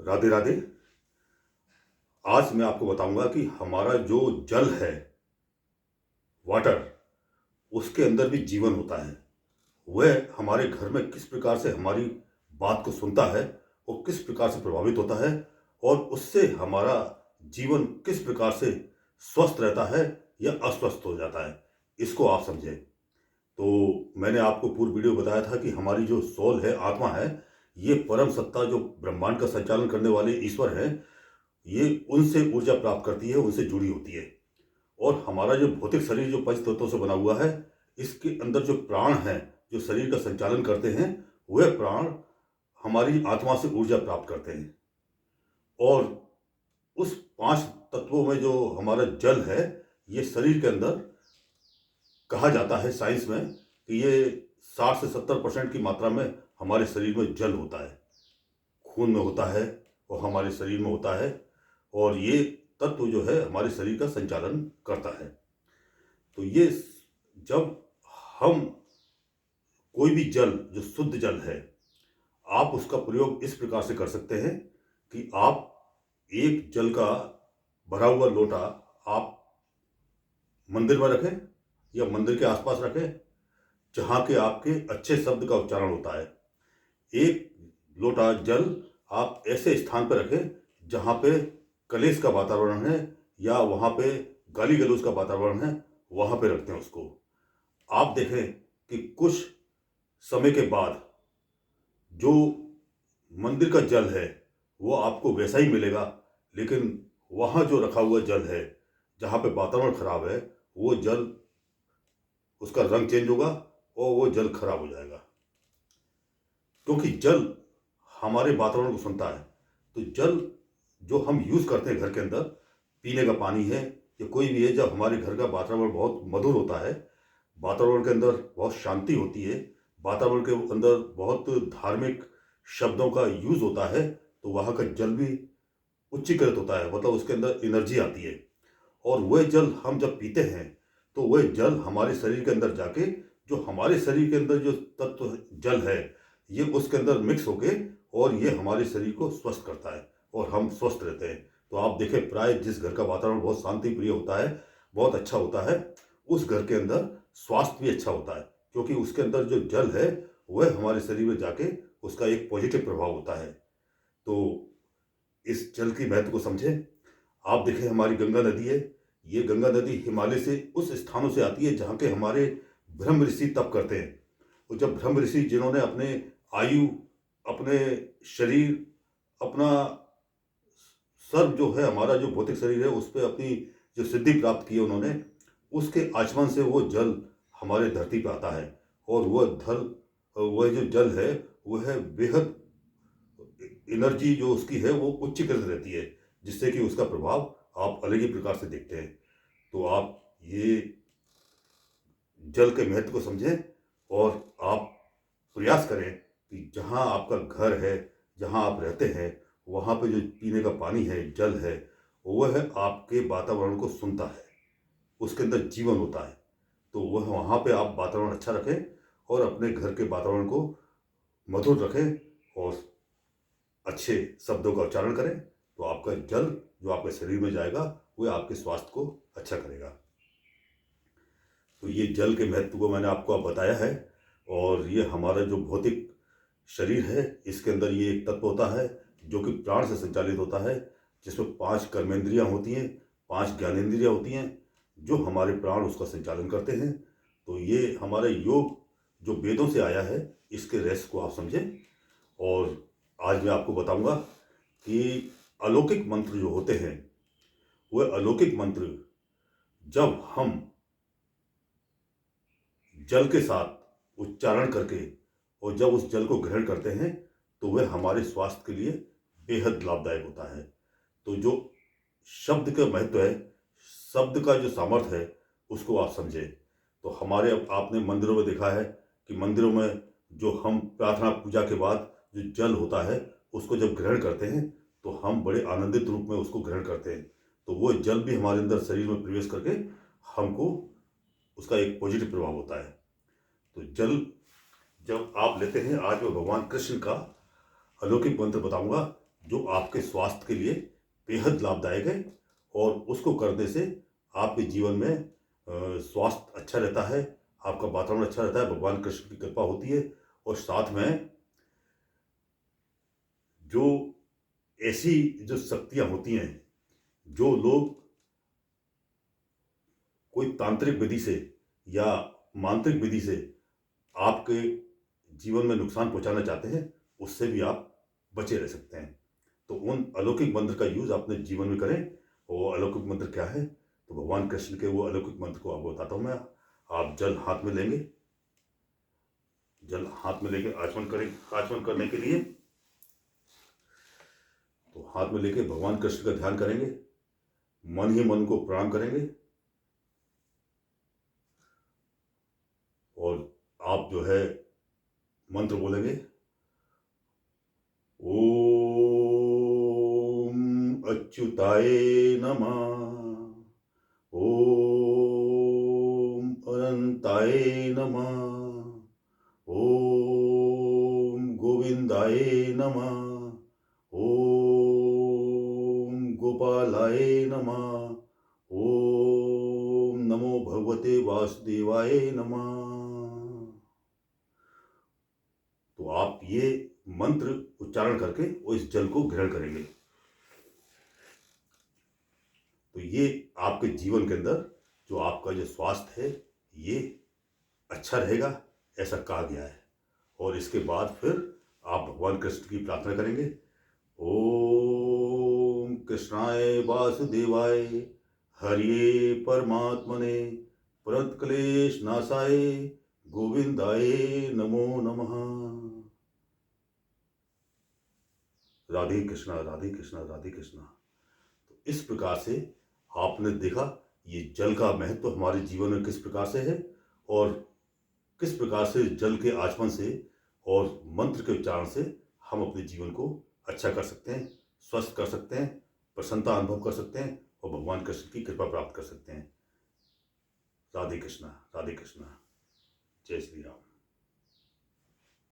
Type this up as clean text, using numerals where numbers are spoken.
राधे राधे। आज मैं आपको बताऊंगा कि हमारा जो जल है, वाटर, उसके अंदर भी जीवन होता है। वह हमारे घर में किस प्रकार से हमारी बात को सुनता है और किस प्रकार से प्रभावित होता है, और उससे हमारा जीवन किस प्रकार से स्वस्थ रहता है या अस्वस्थ हो जाता है, इसको आप समझें। तो मैंने आपको पूर्व वीडियो बताया था कि हमारी जो सोल है, आत्मा है, ये परम सत्ता जो ब्रह्मांड का संचालन करने वाले ईश्वर हैं, ये उनसे ऊर्जा प्राप्त करती है, उनसे जुड़ी होती है। और हमारा जो भौतिक शरीर जो पंच तत्वों से बना हुआ है, इसके अंदर जो प्राण हैं, जो शरीर का संचालन करते हैं, वह प्राण हमारी आत्मा से ऊर्जा प्राप्त करते हैं। और उस पांच तत्वों में जो हमारा जल है, ये शरीर के अंदर कहा जाता है साइंस में कि ये 60 से 70% की मात्रा में हमारे शरीर में जल होता है, खून में होता है और हमारे शरीर में होता है। और ये तत्व जो है हमारे शरीर का संचालन करता है। तो ये जब हम कोई भी जल जो शुद्ध जल है, आप उसका प्रयोग इस प्रकार से कर सकते हैं कि आप एक जल का भरा हुआ लोटा आप मंदिर में रखें या मंदिर के आसपास रखें, जहाँ के आपके अच्छे शब्द का उच्चारण होता है। एक लोटा जल आप ऐसे स्थान पर रखें जहाँ पे कलेश का वातावरण है या वहाँ पे गाली गलौज का वातावरण है, वहाँ पे रखते हैं उसको। आप देखें कि कुछ समय के बाद जो मंदिर का जल है वो आपको वैसा ही मिलेगा, लेकिन वहाँ जो रखा हुआ जल है, जहाँ पे वातावरण खराब है, वो जल, उसका रंग चेंज होगा और वो जल खराब हो जाएगा। क्योंकि जल हमारे वातावरण को सुनता है। तो जल जो हम यूज़ करते हैं घर के अंदर, पीने का पानी है या कोई भी है, जब हमारे घर का वातावरण बहुत मधुर होता है, वातावरण के अंदर बहुत शांति होती है, वातावरण के अंदर बहुत धार्मिक शब्दों का यूज़ होता है, तो वहाँ का जल भी उच्चीकृत होता है, मतलब उसके अंदर एनर्जी आती है। और वह जल हम जब पीते हैं तो वह जल हमारे शरीर के अंदर जाके, जो हमारे शरीर के अंदर जो तत्व जल है, ये उसके अंदर मिक्स होके और ये हमारे शरीर को स्वस्थ करता है और हम स्वस्थ रहते हैं। तो आप देखें, प्राय जिस घर का वातावरण बहुत शांति प्रिय होता है, बहुत अच्छा होता है, उस घर के अंदर स्वास्थ्य भी अच्छा होता है, क्योंकि उसके अंदर जो जल है वह हमारे शरीर में जाके उसका एक पॉजिटिव प्रभाव होता है। तो इस जल की महत्व को समझें। आप देखें, हमारी गंगा नदी है, ये गंगा नदी हिमालय से उस स्थानों से आती है जहाँ के हमारे ब्रह्म ऋषि तप करते हैं। और जब ब्रह्म ऋषि, जिन्होंने अपने आयु, अपने शरीर, अपना सर्व जो है, हमारा जो भौतिक शरीर है, उस पर अपनी जो सिद्धि प्राप्त की है उन्होंने, उसके आचमन से वो जल हमारे धरती पर आता है। और वह जो जल है वह बेहद एनर्जी जो उसकी है वो उच्चीकृत रहती है, जिससे कि उसका प्रभाव आप अलग ही प्रकार से देखते हैं। तो आप ये जल के महत्व को समझें और आप प्रयास करें कि जहाँ आपका घर है, जहाँ आप रहते हैं, वहाँ पे जो पीने का पानी है, जल है, वह आपके वातावरण को सुनता है, उसके अंदर जीवन होता है। तो वह वहाँ पे आप वातावरण अच्छा रखें और अपने घर के वातावरण को मधुर रखें और अच्छे शब्दों का उच्चारण करें, तो आपका जल जो आपके शरीर में जाएगा वह आपके स्वास्थ्य को अच्छा करेगा। तो ये जल के महत्व को मैंने आपको अब बताया है। और ये हमारा जो भौतिक शरीर है, इसके अंदर ये एक तत्व होता है जो कि प्राण से संचालित होता है, जिसमें 5 कर्मेंद्रियां होती हैं, 5 ज्ञानेंद्रियां होती हैं, जो हमारे प्राण उसका संचालन करते हैं। तो ये हमारा योग जो वेदों से आया है, इसके रहस्य को आप समझें। और आज मैं आपको बताऊंगा कि अलौकिक मंत्र जो होते हैं, वह अलौकिक मंत्र जब हम जल के साथ उच्चारण करके और जब उस जल को ग्रहण करते हैं, तो वह हमारे स्वास्थ्य के लिए बेहद लाभदायक होता है। तो जो शब्द का महत्व है, शब्द का जो सामर्थ्य है, उसको आप समझें। तो हमारे, अब आपने मंदिरों में देखा है कि मंदिरों में जो हम प्रार्थना पूजा के बाद जो जल होता है, उसको जब ग्रहण करते हैं तो हम बड़े आनंदित रूप में उसको ग्रहण करते हैं। तो वो जल भी हमारे अंदर शरीर में प्रवेश करके हमको उसका एक पॉजिटिव प्रभाव होता है। तो जल जब आप लेते हैं, आज मैं भगवान कृष्ण का अलौकिक मंत्र बताऊंगा, जो आपके स्वास्थ्य के लिए बेहद लाभदायक है, और उसको करने से आपके जीवन में स्वास्थ्य अच्छा रहता है, आपका वातावरण अच्छा रहता है, भगवान कृष्ण की कृपा होती है। और साथ में जो ऐसी जो शक्तियाँ होती हैं, जो लोग कोई तांत्रिक विधि से या मांत्रिक विधि से आपके जीवन में नुकसान पहुंचाना चाहते हैं, उससे भी आप बचे रह सकते हैं। तो उन अलौकिक मंत्र का यूज अपने जीवन में करें। वो अलौकिक मंत्र क्या है, तो भगवान कृष्ण के वो अलौकिक मंत्र को आपको बताता हूँ मैं। आप जल हाथ में लेंगे, जल हाथ में लेके आचमन करें। आचमन करने के लिए तो हाथ में लेके भगवान कृष्ण का ध्यान करेंगे, मन ही मन को प्रणाम करेंगे, और आप जो है मंत्र बोलेंगे, ओम अच्युताय नमः, ओम अनंताय नमः, ओम गोविंदाय नमः, ओम गोपालाय नमः, ओम नमो भगवते वासुदेवाय नमः। तो आप ये मंत्र उच्चारण करके वो इस जल को ग्रहण करेंगे, तो ये आपके जीवन के अंदर जो आपका जो स्वास्थ्य है ये अच्छा रहेगा, ऐसा कहा गया है। और इसके बाद फिर आप भगवान कृष्ण की प्रार्थना करेंगे, ओम कृष्णाय वासुदेवाय हरिये परमात्मने प्रणतक्लेश नाशाय गोविंदाय नमो नमः। राधे कृष्णा, राधे कृष्णा, राधे कृष्णा। तो इस प्रकार से आपने देखा ये जल का महत्व हमारे जीवन में किस प्रकार से है, और किस प्रकार से जल के आचमन से और मंत्र के उच्चारण से हम अपने जीवन को अच्छा कर सकते हैं, स्वस्थ कर सकते हैं, प्रसन्नता अनुभव कर सकते हैं, और भगवान कृष्ण की कृपा प्राप्त कर सकते हैं। राधे कृष्णा, राधे कृष्णा। जय श्री राम।